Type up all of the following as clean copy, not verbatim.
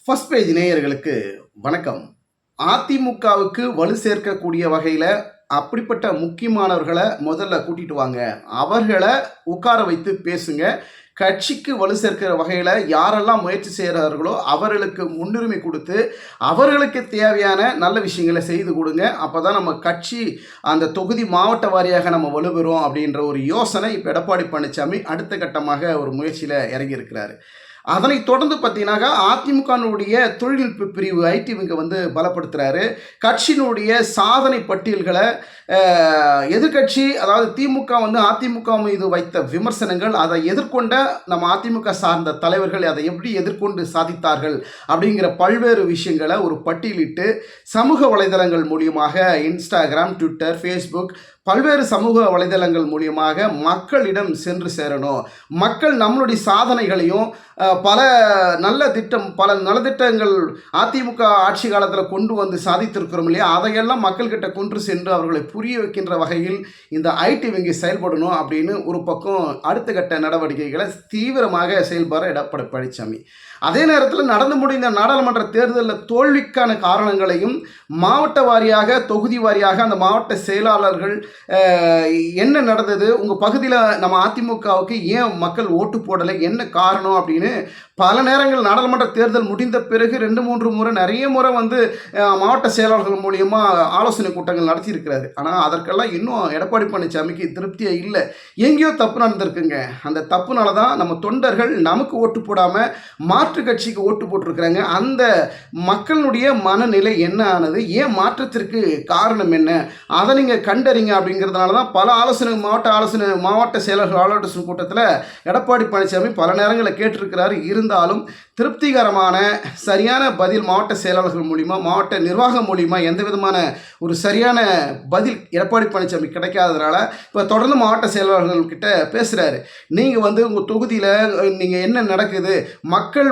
First page நேயர்களுக்கு வணக்கம். அதிமுகவுக்கு வலு சேர்க்கக்கூடிய வகையில் அப்படிப்பட்ட முக்கியமானவர்களை முதல்ல கூட்டிட்டு வாங்க, அவர்களை உட்கார வைத்து பேசுங்க. கட்சிக்கு வலு சேர்க்கிற வகையில் யாரெல்லாம் முயற்சி செய்கிறார்களோ அவர்களுக்கு முன்னுரிமை கொடுத்து அவர்களுக்கு தேவையான நல்ல விஷயங்களை செய்து கொடுங்க. அப்போ தான் நம்ம கட்சி அந்த தொகுதி மாவட்ட வாரியாக நம்ம வலுப்பெறும் அப்படின்ற ஒரு யோசனை இப்போ எடப்பாடி பழனிசாமி அடுத்த கட்டமாக ஒரு முயற்சியில் இறங்கியிருக்கிறாரு. அதனைத் தொடர்ந்து பார்த்தீங்கன்னாக்கா அதிமுகனுடைய தொழில்நுட்ப பிரிவு ஐடி விங்க பலப்படுத்துகிறாரு. கட்சியினுடைய சாதனை பட்டியல்களை எதிர்கட்சி அதாவது திமுக அதிமுக மீது வைத்த விமர்சனங்கள், அதை எதிர்கொண்ட நம்ம அதிமுக சார்ந்த தலைவர்கள் அதை எப்படி எதிர்கொண்டு சாதித்தார்கள் அப்படிங்கிற பல்வேறு விஷயங்களை ஒரு பட்டியலிட்டு சமூக வலைதளங்கள் மூலியமாக இன்ஸ்டாகிராம், ட்விட்டர், ஃபேஸ்புக் பல்வேறு சமூக வலைதளங்கள் மூலியமாக மக்களிடம் சென்று சேரணும். மக்கள் நம்மளுடைய சாதனைகளையும் பல நலத்திட்டங்கள் அதிமுக ஆட்சி காலத்தில் கொண்டு வந்து சாதித்திருக்கிறோம் இல்லையா, அதையெல்லாம் மக்கள்கிட்ட கொண்டு சென்று அவர்களை புரிய வைக்கின்ற வகையில் இந்த ஐடி வங்கி செயல்படணும் அப்படின்னு ஒரு பக்கம் அடுத்த கட்ட நடவடிக்கைகளை தீவிரமாக செயல்பட எடப்பாடி பழனிசாமி. அதே நேரத்தில் நடந்து முடிந்த நாடாளுமன்ற தேர்தலில் தோல்விக்கான காரணங்களையும் மாவட்ட வாரியாக தொகுதி வாரியாக அந்த மாவட்ட செயலாளர்கள் என்ன நடந்தது, உங்கள் பகுதியில் நம்ம அதிமுகவுக்கு ஏன் மக்கள் ஓட்டு போடலை, என்ன காரணம் அப்படின்னு பல நேரங்கள் நாடாளுமன்ற தேர்தல் முடிந்த பிறகு 2-3 முறை நிறைய முறை மாவட்ட செயலாளர்கள் மூலியமாக ஆலோசனை கூட்டங்கள் நடத்தியிருக்கிறாரு. ஆனால் அதற்கெல்லாம் இன்னும் எடப்பாடி பழனிசாமிக்கு திருப்தியே இல்லை. எங்கேயோ தப்பு நடந்திருக்குங்க. அந்த தப்புனால தான் நம்ம தொண்டர்கள் நமக்கு ஓட்டு போடாமல் மாற்று கட்சிக்கு ஓட்டு போட்டிருக்கிறாங்க. அந்த மக்களுடைய மனநிலை என்ன ஆனது, ஏன் மாற்றத்திற்கு காரணம் என்ன, அதை நீங்கள் கண்டறிங்க அப்படிங்கிறதுனால தான் பல மாவட்ட செயலாளர்கள் ஆலோசனை கூட்டத்தில் எடப்பாடி பழனிசாமி பல நேரங்களில் கேட்டிருக்கிறாரு. இருந்தாலும் திருப்திகரமான சரியான பதில் மாவட்ட செயலாளர்கள் மூலிமா, மாவட்ட நிர்வாகம் மூலிமா எந்த விதமான ஒரு சரியான பதில் எடப்பாடி பழனிசாமி கிடைக்காததுனால இப்போ தொடர்ந்து மாவட்ட செயலாளர்கள்கிட்ட பேசுகிறாரு. நீங்கள் உங்கள் தொகுதியில் நீங்கள் என்ன நடக்குது, மக்கள்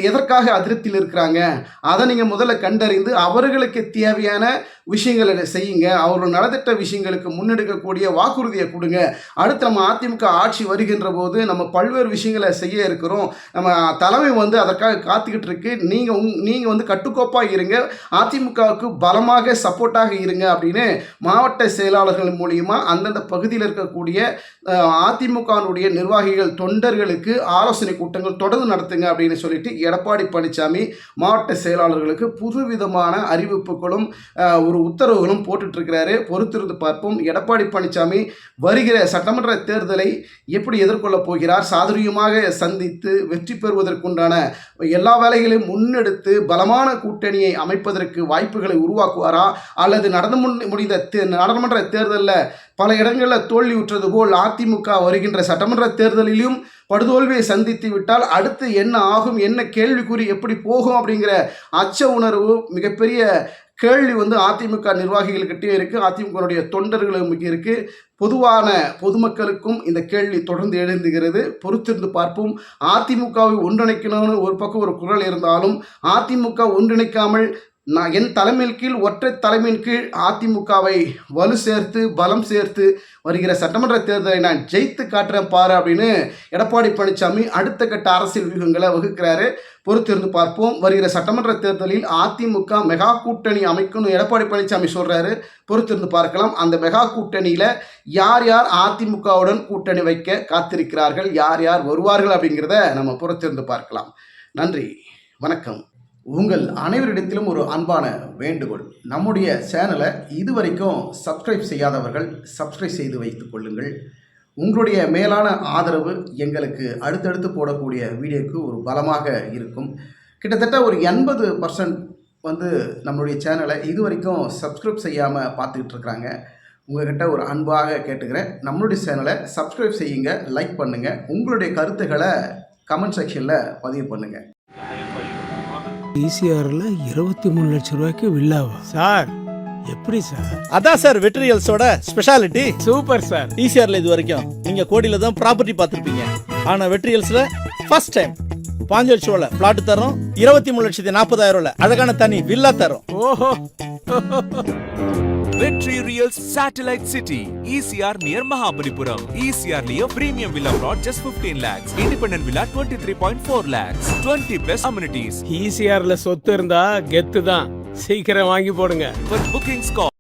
எதற்காக அதிருப்தியில் இருக்கிறாங்க, அதை நீங்கள் முதல்ல கண்டறிந்து அவர்களுக்கு தேவையான விஷயங்களை செய்யுங்க. அவர்கள் நலத்திட்ட விஷயங்களுக்கு முன்னெடுக்கக்கூடிய வாக்குறுதியை கொடுங்க. அடுத்து நம்ம அதிமுக ஆட்சி வருகின்ற போது நம்ம பல்வேறு விஷயங்களை செய்ய இருக்கிறோம். நம்ம தலைமை அதற்காக காத்துக்கிட்டு இருக்கு. நீங்கள் கட்டுக்கோப்பாக இருங்க, அதிமுகவுக்கு பலமாக சப்போர்ட்டாக இருங்க அப்படின்னு மாவட்ட செயலாளர்கள் மூலியமாக அந்தந்த பகுதியில் இருக்கக்கூடிய அதிமுகனுடைய நிர்வாகிகள் தொண்டர்களுக்கு ஆலோசனை கூட்டங்கள் தொடர்ந்து நடத்துங்க அப்படின்னு சொல்லிட்டு எடப்பாடி பழனிசாமி மாவட்ட செயலாளர்களுக்கு புதுவிதமான அறிவிப்புகளும் ஒரு உத்தரவுகளும் போட்டுட்டு இருக்கிறாரு. பொறுத்திருந்து பார்ப்போம். எடப்பாடி பழனிசாமி வருகிற சட்டமன்ற தேர்தலை எப்படி எதிர்கொள்ளப் போகிறார், சாதுரியமாக சந்தித்து வெற்றி பெறுவதற்குண்டான எல்லா வேலைகளையும் முன்னெடுத்து பலமான கூட்டணியை அமைப்பதற்கு வாய்ப்புகளை உருவாக்குவாரா, அல்லது நடந்து முடிந்த நாடாளுமன்ற தேர்தலில் பல இடங்களில் தோல்வியுற்றது போல் அதிமுக வருகின்ற சட்டமன்ற தேர்தலிலும் படுதோல்வியை சந்தித்து விட்டால் அடுத்து என்ன ஆகும், என்ன கேள்விக்குறி எப்படி போகும் அப்படிங்கிற அச்ச உணர்வு மிகப்பெரிய கேள்வி அதிமுக நிர்வாகிகள்கிட்டே இருக்குது, அதிமுகனுடைய தொண்டர்களுக்கு இருக்குது. பொதுவான பொதுமக்களுக்கும் இந்த கேள்வி தொடர்ந்து எழுந்துகிறது. பொறுத்திருந்து பார்ப்போம். அதிமுகவை ஒன்றிணைக்கணும்னு ஒரு பக்கம் ஒரு குரல் இருந்தாலும் அதிமுக ஒன்றிணைக்காமல் என் தலைமையின் கீழ் ஒற்றை தலைமையின் கீழ் அதிமுகவை வலு சேர்த்து பலம் சேர்த்து வருகிற சட்டமன்ற தேர்தலை நான் ஜெயித்து காட்டுறேன் பாரு அப்படின்னு எடப்பாடி பழனிசாமி அடுத்த கட்ட அரசியல் வியூகங்களை வகுக்கிறாரு. பொறுத்திருந்து பார்ப்போம். வருகிற சட்டமன்ற தேர்தலில் அதிமுக மெகா கூட்டணி அமைக்கணும் எடப்பாடி பழனிசாமி சொல்கிறாரு. பொறுத்திருந்து பார்க்கலாம். அந்த மெகா கூட்டணியில் யார் யார் அதிமுகவுடன் கூட்டணி வைக்க காத்திருக்கிறார்கள், யார் யார் வருவார்கள் அப்படிங்கிறத நம்ம பொறுத்திருந்து பார்க்கலாம். நன்றி, வணக்கம். உங்கள் அனைவரிடத்திலும் ஒரு அன்பான வேண்டுகோள். நம்முடைய சேனலை இதுவரைக்கும் சப்ஸ்கிரைப் செய்யாதவர்கள் சப்ஸ்கிரைப் செய்து வைத்துக் கொள்ளுங்கள். உங்களுடைய மேலான ஆதரவு எங்களுக்கு அடுத்தடுத்து போடக்கூடிய வீடியோக்கு ஒரு பலமாக இருக்கும். கிட்டத்தட்ட ஒரு 80% நம்மளுடைய சேனலை இதுவரைக்கும் சப்ஸ்கிரைப் செய்யாமல் பார்த்துக்கிட்டு இருக்கிறாங்க. உங்கள்கிட்ட ஒரு அன்பாக கேட்டுக்கிறேன், நம்மளுடைய சேனலை சப்ஸ்கிரைப் செய்யுங்க, லைக் பண்ணுங்கள், உங்களுடைய கருத்துக்களை கமெண்ட் செக்ஷனில் பதிவு பண்ணுங்கள். ஈசிஆர்ல 23 லட்சம் ரூபாய்க்கு வில்லாவா சார்? எப்படி சார்? அதான் சார் வெட்ரியல்ஸோட ஸ்பெஷாலிட்டி. Super sir. ஈசிஆர்ல இது வரைக்கும் நீங்க கோடியில தான் ப்ராப்பர்ட்டி பார்த்துருப்பீங்க. ஆனா வெட்ரியல்ஸ்ல ஃபர்ஸ்ட் டைம் பாஞ்சல் ஷோல பிளாட் தரோம், 23,40,000 அழகான தனி வில்லா தரோம். ஓஹோ Vetri Real Satellite City, ECR near Mahabalipuram. ECR near premium villa plot just 15 lakhs. Independent villa 23.4 lakhs. 20 plus amenities. ஈசிஆர்ல சொத்து இருந்தா கெத்து தான். சீக்கிரம் வாங்கி போடுங்க. For bookings call